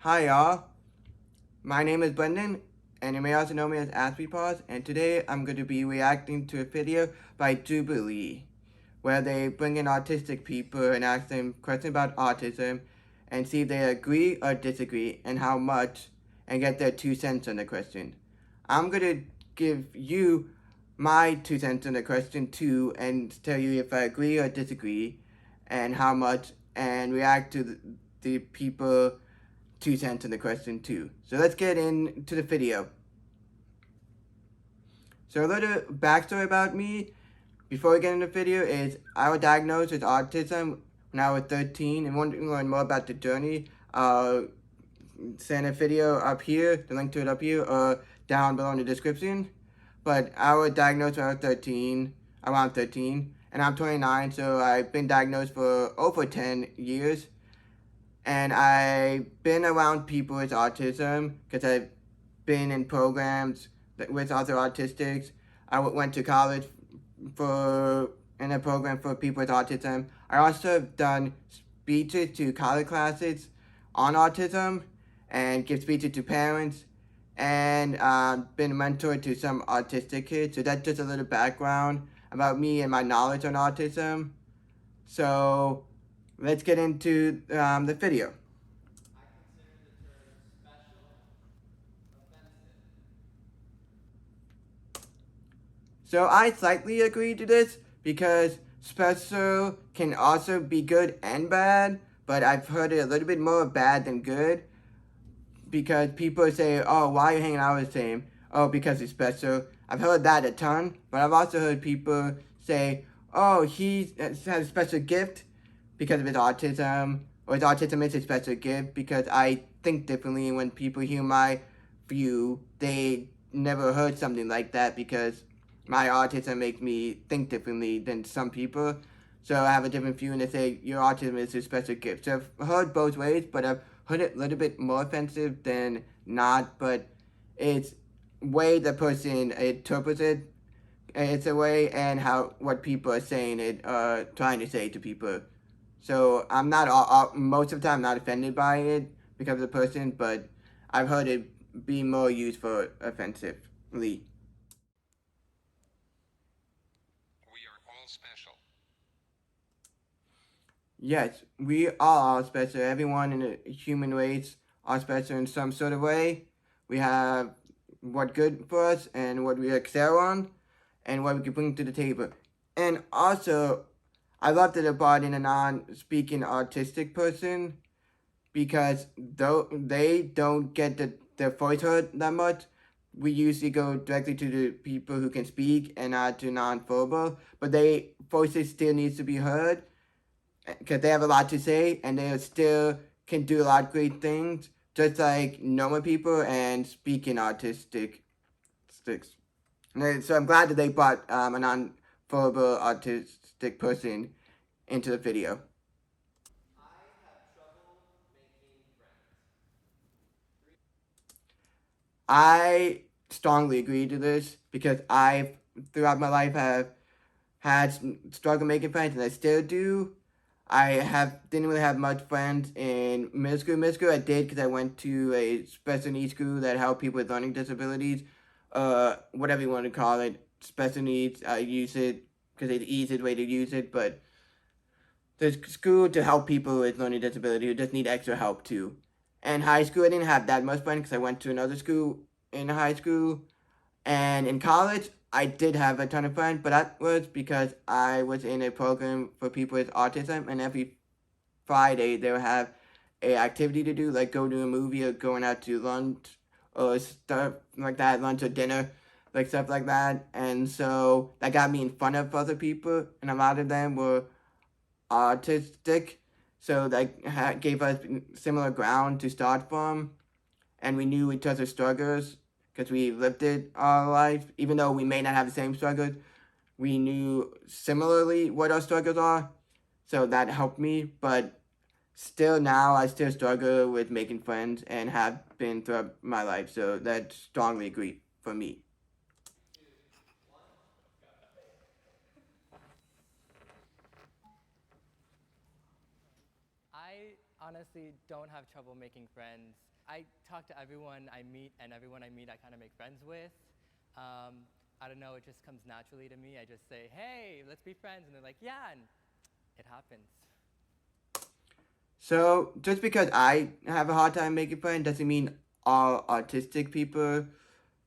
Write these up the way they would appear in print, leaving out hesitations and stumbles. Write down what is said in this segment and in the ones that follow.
Hi y'all, my name is Brendan, and you may also know me as Aspiepaws, and today I'm going to be reacting to a video by Jubilee, where they bring in autistic people and ask them questions about autism, and see if they agree or disagree, and how much, and get their 2 cents on the question. I'm going to give you my 2 cents on the question too, and tell you if I agree or disagree, and how much, and react to the people 2 cents in the question too. So let's get into the video. So a little backstory about me before we get into the video is I was diagnosed with autism when I was 13, and want to learn more about the journey, I'll send a video up here, the link to it up here, or down below in the description. But I was diagnosed when I was 13, around 13, and I'm 29, so I've been diagnosed for over 10 years. And I've been around people with autism because I've been in programs with other autistics. I went to college in a program for people with autism. I also have done speeches to college classes on autism and give speeches to parents, and been a mentor to some autistic kids. So that's just a little background about me and my knowledge on autism. So let's get into the video. So I slightly agree to this because special can also be good and bad, but I've heard it a little bit more bad than good because people say, oh, why are you hanging out with the same? Oh, because he's special. I've heard that a ton, but I've also heard people say, oh, he has a special gift because of his autism, or his autism is a special gift because I think differently. When people hear my view, they never heard something like that because my autism makes me think differently than some people. So I have a different view, and they say your autism is a special gift. So I've heard both ways, but I've heard it a little bit more offensive than not. But it's way the person interprets it. It's a way and how what people are saying it, trying to say to people. So I'm not most of the time not offended by it because of the person, but I've heard it be more used for offensively. We are all special. Yes, we are all special. Everyone in the human race are special in some sort of way. We have what good for us and what we excel on and what we can bring to the table. And also, I love that they brought in a non-speaking autistic person because though they don't get their voice heard that much, we usually go directly to the people who can speak and not to non-verbal, but they voices still needs to be heard because they have a lot to say and they still can do a lot of great things, just like normal people and speaking autistic sticks. So I'm glad that they brought a non-verbal autistic person into the video. I strongly agree to this because I, throughout my life, have had struggle making friends, and I still do. Didn't really have much friends in middle school. Middle school I did because I went to a special needs school that helped people with learning disabilities, whatever you want to call it. Special needs. I use it because it's the easiest way to use it, but there's school to help people with learning disability who just need extra help too. And high school, I didn't have that much fun because I went to another school in high school. And in college, I did have a ton of fun, but that was because I was in a program for people with autism, and every Friday they would have a activity to do, like go to a movie or going out to lunch or stuff like that, lunch or dinner, like stuff like that. And so that got me in front of other people, and a lot of them were autistic, so that gave us similar ground to start from, and we knew each other's struggles because we lived it our life. Even though we may not have the same struggles, we knew similarly what our struggles are, so that helped me. But still, now I still struggle with making friends and have been throughout my life, so that strongly agree for me. honestly don't have trouble making friends. I talk to everyone I meet, and everyone I meet I kind of make friends with. I don't know, it just comes naturally to me. I just say, hey, let's be friends, and they're like, yeah, and it happens. So just because I have a hard time making friends doesn't mean all autistic people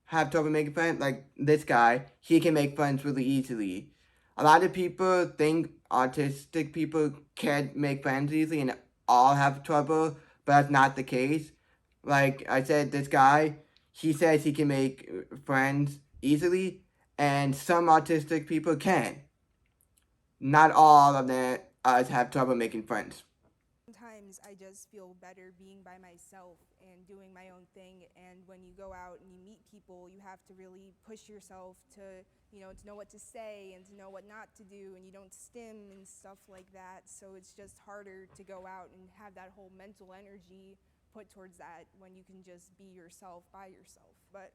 have trouble making friends. Like this guy, he can make friends really easily. A lot of people think autistic people can't make friends easily and all have trouble, but that's not the case. Like I said, this guy, he says he can make friends easily, and some autistic people can. Not all of them us have trouble making friends. Sometimes I just feel better being by myself and doing my own thing. And when you go out and you meet people, you have to really push yourself to know what to say and to know what not to do. And you don't stim and stuff like that. So it's just harder to go out and have that whole mental energy put towards that when you can just be yourself by yourself. But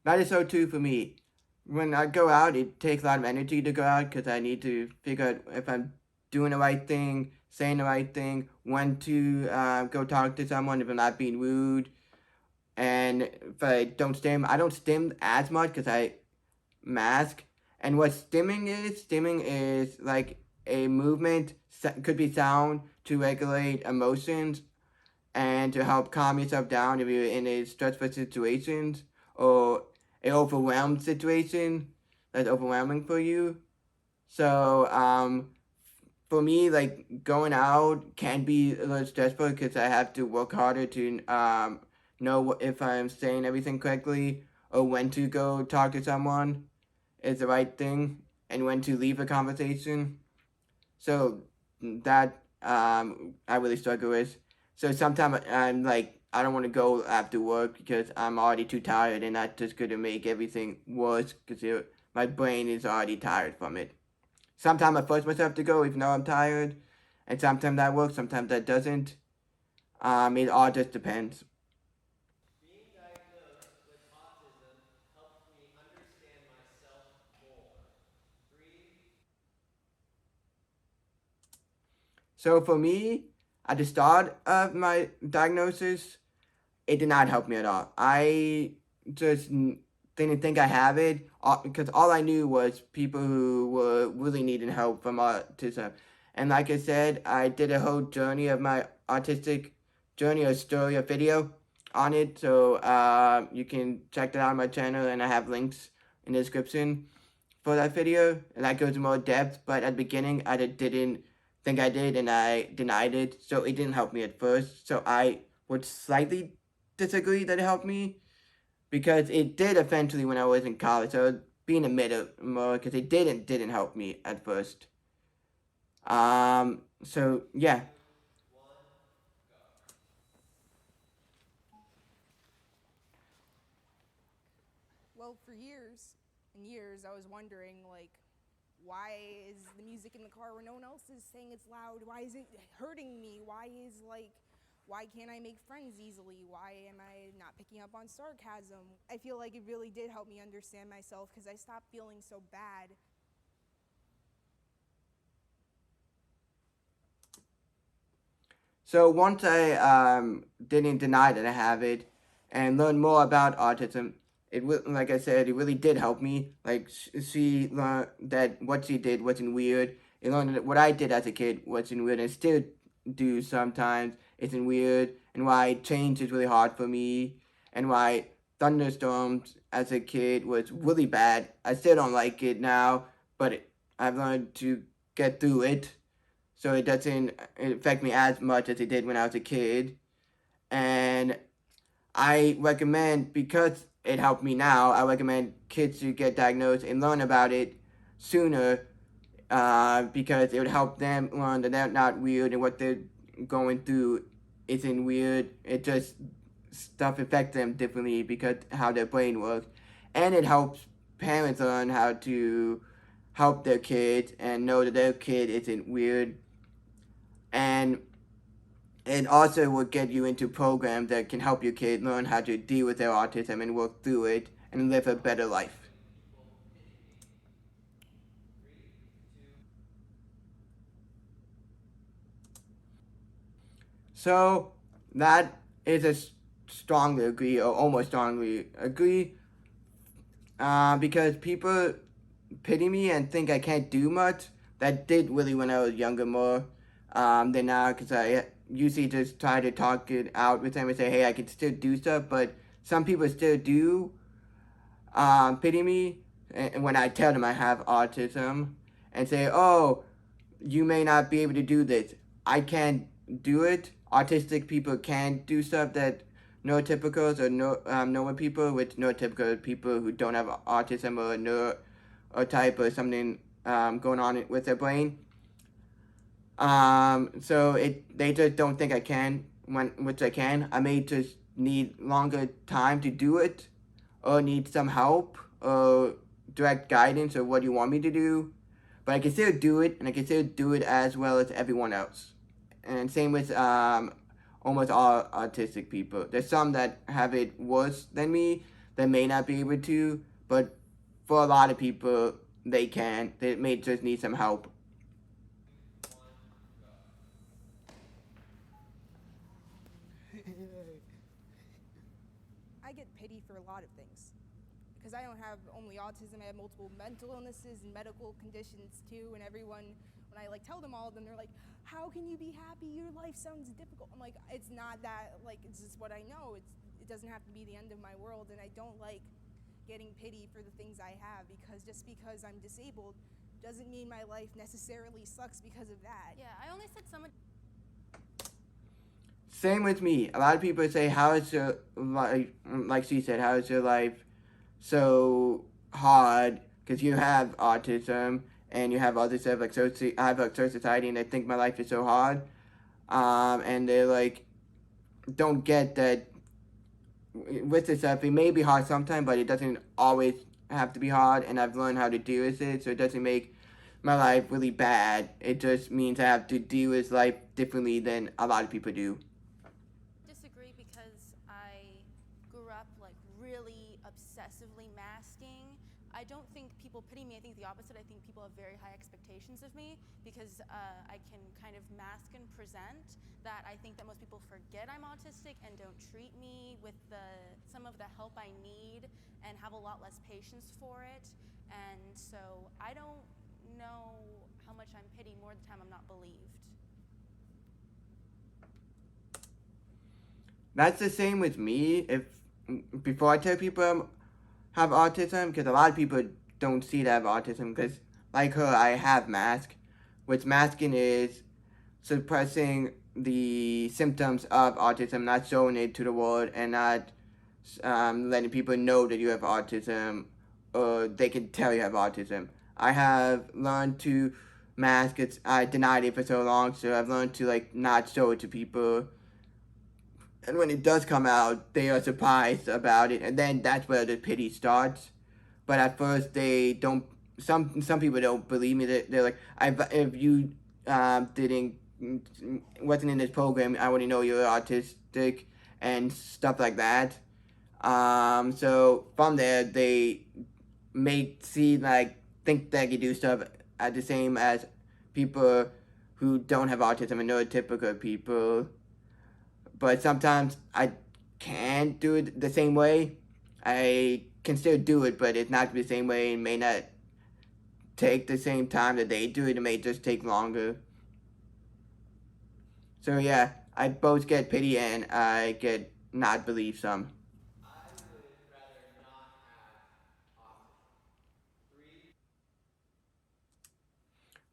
That is so true for me. When I go out, it takes a lot of energy to go out because I need to figure out if I'm doing the right thing, saying the right thing, when to go talk to someone, if I'm not being rude. And if I don't stim as much because I mask. And what stimming is like a movement, could be sound to regulate emotions and to help calm yourself down if you're in a stressful situation or an overwhelmed situation that's overwhelming for you. So for me, like going out can be a little stressful because I have to work harder to know if I'm saying everything correctly or when to go talk to someone is the right thing and when to leave a conversation. So that I really struggle with. So sometimes I'm like I don't want to go after work because I'm already too tired, and that's just gonna make everything worse because my brain is already tired from it. Sometimes I force myself to go even though I'm tired, and sometimes that works, sometimes that doesn't. It all just depends. Being diagnosed with autism helped me understand myself more. Agree? So for me, at the start of my diagnosis, it did not help me at all. I just didn't think I have it because all I knew was people who were really needing help from autism. And like I said, I did a whole journey of my autistic journey, a story, a video on it. So you can check that out on my channel, and I have links in the description for that video. And that goes more depth. But at the beginning, I didn't think I did, and I denied it. So it didn't help me at first. So I would slightly disagree that it helped me because it did eventually when I was in college. So being a middle more because it didn't help me at first. So yeah. One, go. well, for years and years, I was wondering why is the music in the car where no one else is saying it's loud? Why is it hurting me? Why can't I make friends easily? Why am I not picking up on sarcasm? I feel like it really did help me understand myself because I stopped feeling so bad. So once I didn't deny that I have it and learned more about autism, like I said, it really did help me. Like she learned that what she did wasn't weird. It learned that what I did as a kid wasn't weird, and still do sometimes isn't weird, and why change is really hard for me, and why thunderstorms as a kid was really bad. I still don't like it now, but I've learned to get through it so it doesn't affect me as much as it did when I was a kid. And I recommend, because it helped me now, I recommend kids to get diagnosed and learn about it sooner because it would help them learn that they're not weird and what they're going through isn't weird. It just stuff affects them differently because how their brain works. And it helps parents learn how to help their kids and know that their kid isn't weird, and it also will get you into programs that can help your kid learn how to deal with their autism and work through it and live a better life. People pity me. 3, 2, So that is a strongly agree or almost strongly agree because people pity me and think I can't do much. That did really when I was younger more than now because I usually just try to talk it out with them and say, hey, I can still do stuff, but some people still do pity me when I tell them I have autism and say, oh, you may not be able to do this. I can't do it. Autistic people can't do stuff that neurotypicals or normal people, with neurotypical people who don't have autism or neurotype or something going on with their brain. So they just don't think I can, which I can. I may just need longer time to do it, or need some help, or direct guidance, or what you want me to do. But I can still do it, and I can still do it as well as everyone else. And same with almost all autistic people. There's some that have it worse than me that may not be able to, but for a lot of people, they can. They may just need some help. I get pity for a lot of things because I don't have only autism. I have multiple mental illnesses and medical conditions too. And everyone, when I like tell them all of them, they're like, "How can you be happy? Your life sounds difficult." I'm like, "It's not that. Like, it's just what I know. It doesn't have to be the end of my world." And I don't like getting pity for the things I have because just because I'm disabled doesn't mean my life necessarily sucks because of that. Yeah, I only said someone. Same with me. A lot of people say, how is your life, like she said, how is your life so hard because you have autism and you have other stuff like I have like social anxiety and I think my life is so hard. And they like don't get that with this stuff, it may be hard sometimes, but it doesn't always have to be hard, and I've learned how to deal with it, so it doesn't make my life really bad. It just means I have to deal with life differently than a lot of people do. Disagree because I grew up like really obsessively masking. I don't think people pity me. I think the opposite. I think people have very high expectations of me because I can kind of mask and present that I think that most people forget I'm autistic and don't treat me with some of the help I need and have a lot less patience for it. And so I don't know how much I'm pitied. More of the time I'm not believed. That's the same with me. If before I tell people I have autism, because a lot of people don't see that I have autism, because like her, I have mask, which masking is suppressing the symptoms of autism, not showing it to the world, and not letting people know that you have autism, or they can tell you have autism. I have learned to mask it. I denied it for so long, so I've learned to like not show it to people. And when it does come out, they are surprised about it, and then that's where the pity starts. But at first, they don't. Some people don't believe me. They're like, if you didn't wasn't in this program, I wouldn't know you're autistic and stuff like that. So from there, they may see like think that you do stuff at the same as people who don't have autism and neurotypical people. But sometimes I can't do it the same way. I can still do it, but it's not the same way. It may not take the same time that they do it. It may just take longer. So yeah, I both get pity and I get not believe some. I would rather not have autism.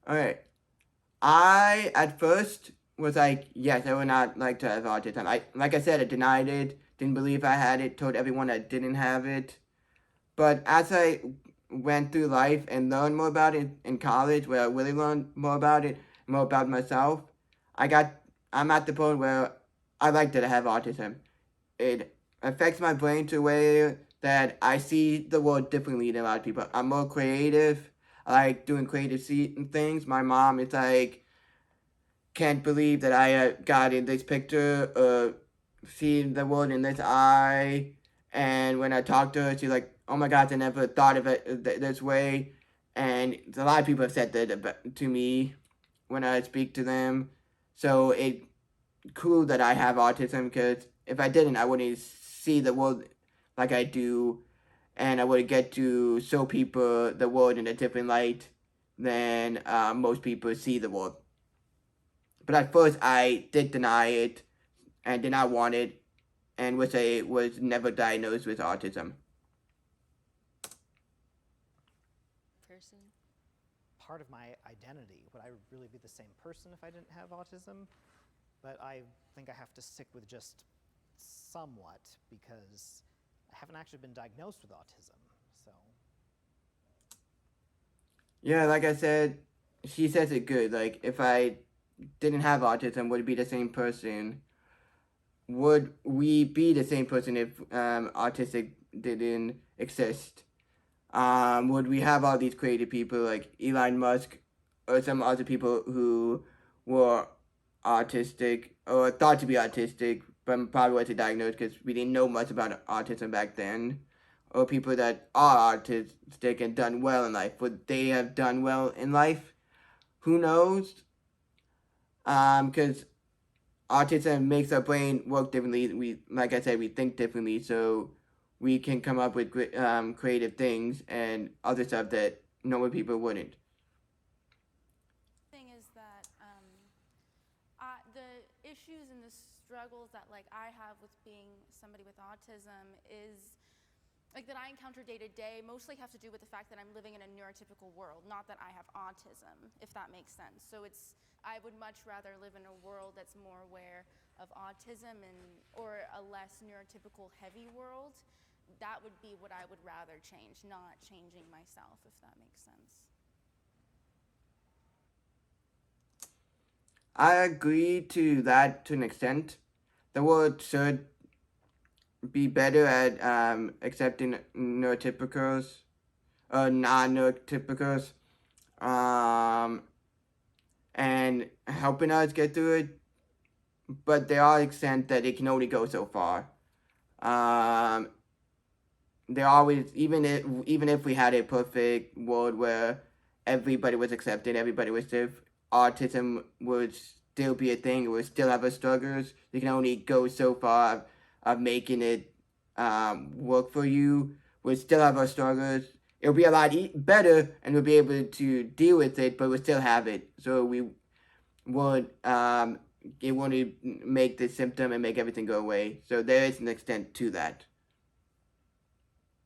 3, Alright. I at first was like, yes, I would not like to have autism. Like I said, I denied it, didn't believe I had it, told everyone I didn't have it. But as I went through life and learned more about it in college, where I really learned more about it, more about myself, I'm at the point where I like that I have autism. It affects my brain to a way that I see the world differently than a lot of people. I'm more creative. I like doing creative things. My mom is like, can't believe that I got in this picture, seeing the world in this eye. And when I talk to her, she's like, oh my God, I never thought of it this way. And a lot of people have said that to me when I speak to them. So it clue that I have autism, because if I didn't, I wouldn't see the world like I do, and I would get to show people the world in a different light than most people see the world. But at first, I did deny it and did not want it, and was never diagnosed with autism. Person. Part of my identity. Would I really be the same person if I didn't have autism? But I think I have to stick with just somewhat, because I haven't actually been diagnosed with autism. So Yeah, like I said, she says it good. Like, if I didn't have autism, would it be the same person? Would we be the same person if autistic didn't exist? Would we have all these creative people like Elon Musk or some other people who were autistic or thought to be autistic, but probably wasn't diagnosed because we didn't know much about autism back then? Or people that are autistic and done well in life, would they have done well in life? Who knows? Because autism makes our brain work differently. Like I said, we think differently, so we can come up with creative things and other stuff that normal people wouldn't. Thing is that the issues and the struggles that like I have with being somebody with autism is like that I encounter day to day mostly have to do with the fact that I'm living in a neurotypical world, not that I have autism, if that makes sense. So I would much rather live in a world that's more aware of autism or a less neurotypical heavy world. That would be what I would rather change, not changing myself, if that makes sense. I agree to that to an extent. The world should be better at accepting neurotypicals or non-neurotypicals, and helping us get through it. But there are extent that it can only go so far. There always, even if we had a perfect world where everybody was accepted, everybody was safe, autism would still be a thing. It would still have its struggles. You can only go so far of making it work for you. We'll still have our struggles. It'll be a lot better, and we'll be able to deal with it, but we'll still have it. So we would it won't make the symptom and make everything go away. So there is an extent to that.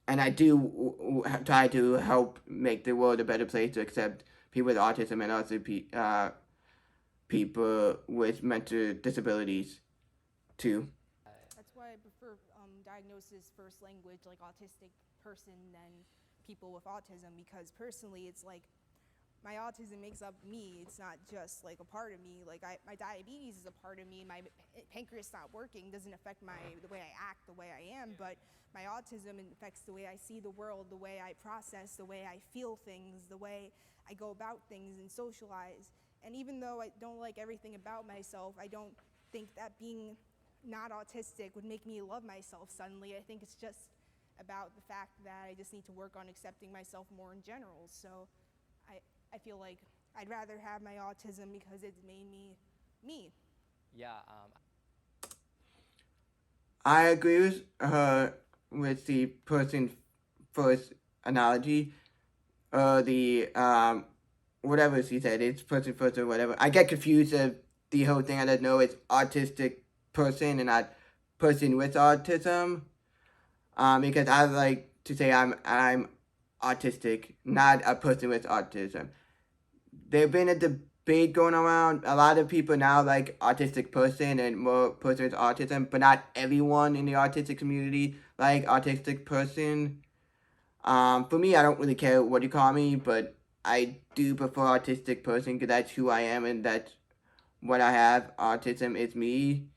And I do try to help make the world a better place to accept people with autism and also people with mental disabilities too. That's why I prefer diagnosis first language, like autistic person, than people with autism, because personally it's like my autism makes up me. It's not just like a part of me. Like my diabetes is a part of me. My pancreas not working doesn't affect the way I act, the way I am, but my autism affects the way I see the world, the way I process, the way I feel things, the way I go about things and socialize. And even though I don't like everything about myself, I don't think that being not autistic would make me love myself suddenly. I think it's just about the fact that I just need to work on accepting myself more in general. So I feel like I'd rather have my autism because it's made me me. Yeah, I agree with her with the person first analogy. The whatever she said, it's person first or whatever. I get confused of the whole thing. I don't know it's autistic person and not person with autism. Because I like to say I'm autistic, not a person with autism. There's been a debate going around. A lot of people now like autistic person and more person with autism, but not everyone in the autistic community like autistic person. For me, I don't really care what you call me, but I do prefer autistic person because that's who I am and that's what I have. Autism is me.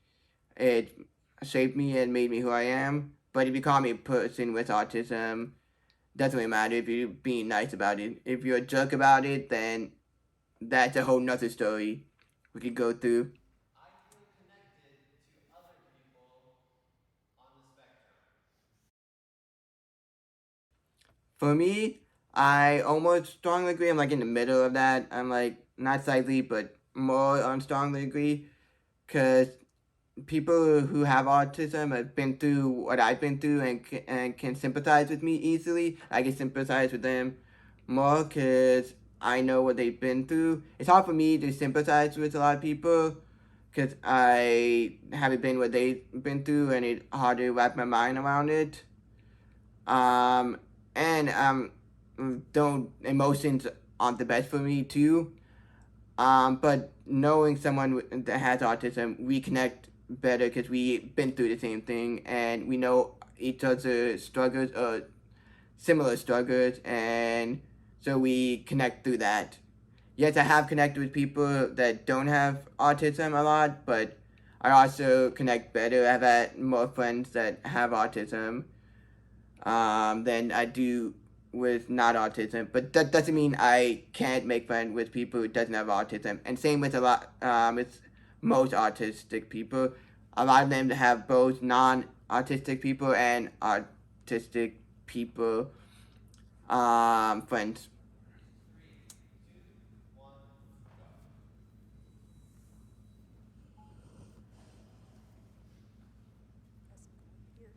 It shaped me and made me who I am. But if you call me a person with autism, doesn't really matter if you're being nice about it. If you're a jerk about it, then that's a whole nother story we could go through. I feel connected to other people on the spectrum. For me, I almost strongly agree. I'm like in the middle of that. I'm like not slightly, but more on strongly agree. Because people who have autism have been through what I've been through and can sympathize with me easily. I can sympathize with them more because I know what they've been through. It's hard for me to sympathize with a lot of people because I haven't been what they've been through, and it's hard to wrap my mind around it. And don't emotions aren't the best for me too. But knowing someone that has autism, we connect better because we've been through the same thing and we know each other's struggles or similar struggles, and so we connect through that. Yes, I have connected with people that don't have autism a lot, but I also connect better. I've had more friends that have autism than I do with not autism. But that doesn't mean I can't make friends with people who doesn't have autism. And same with a lot with most autistic people. A lot of them have both non-autistic people and autistic people friends. Here.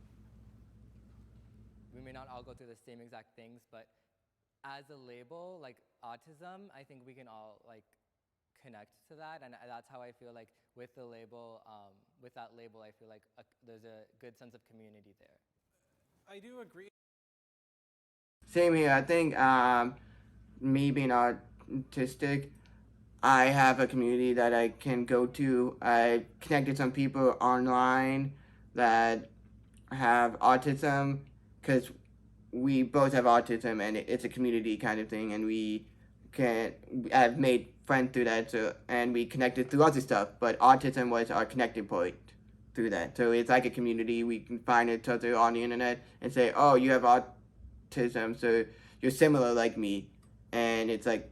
We may not all go through the same exact things, but as a label, like autism, I think we can all like connect to that, and that's how I feel like with the label, with that label, I feel like there's a good sense of community there. I do agree. Same here. I think me being autistic, I have a community that I can go to. I connected some people online that have autism because we both have autism, and it's a community kind of thing, and we can have made friends through that. So, and we connected through other stuff, but autism was our connecting point through that. So it's like a community. We can find each other on the internet and say, "Oh, you have autism, so you're similar like me," and it's like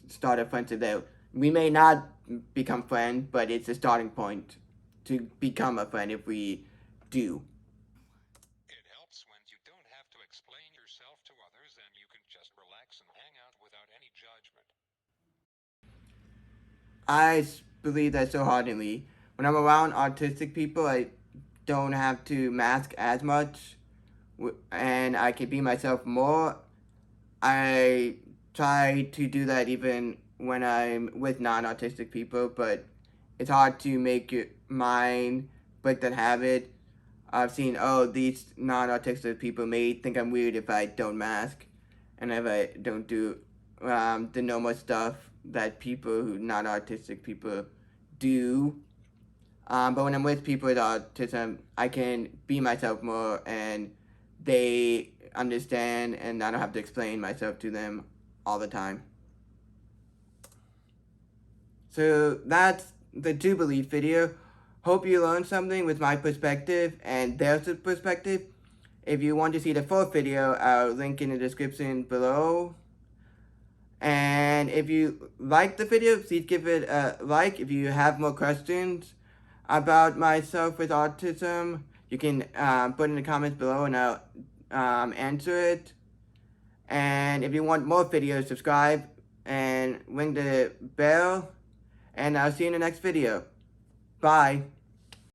start a friendship there. We may not become friends, but it's a starting point to become a friend if we do. It helps when you don't have to explain yourself to others and you can just relax and hang out without any judgment. I believe that so ardently. When I'm around autistic people, I don't have to mask as much, and I can be myself more. I try to do that even when I'm with non-autistic people, but it's hard to make your mind break that habit. I've seen, oh, these non-autistic people may think I'm weird if I don't mask, and if I don't do the normal stuff that people who not autistic people do. But when I'm with people with autism, I can be myself more, and they understand, and I don't have to explain myself to them all the time. So that's the Jubilee video. Hope you learned something with my perspective and their perspective. If you want to see the full video, I'll link in the description below. And if you like the video, please give it a like. If you have more questions about myself with autism, you can put in the comments below and I'll answer it. And if you want more videos, subscribe and ring the bell. And I'll see you in the next video. Bye.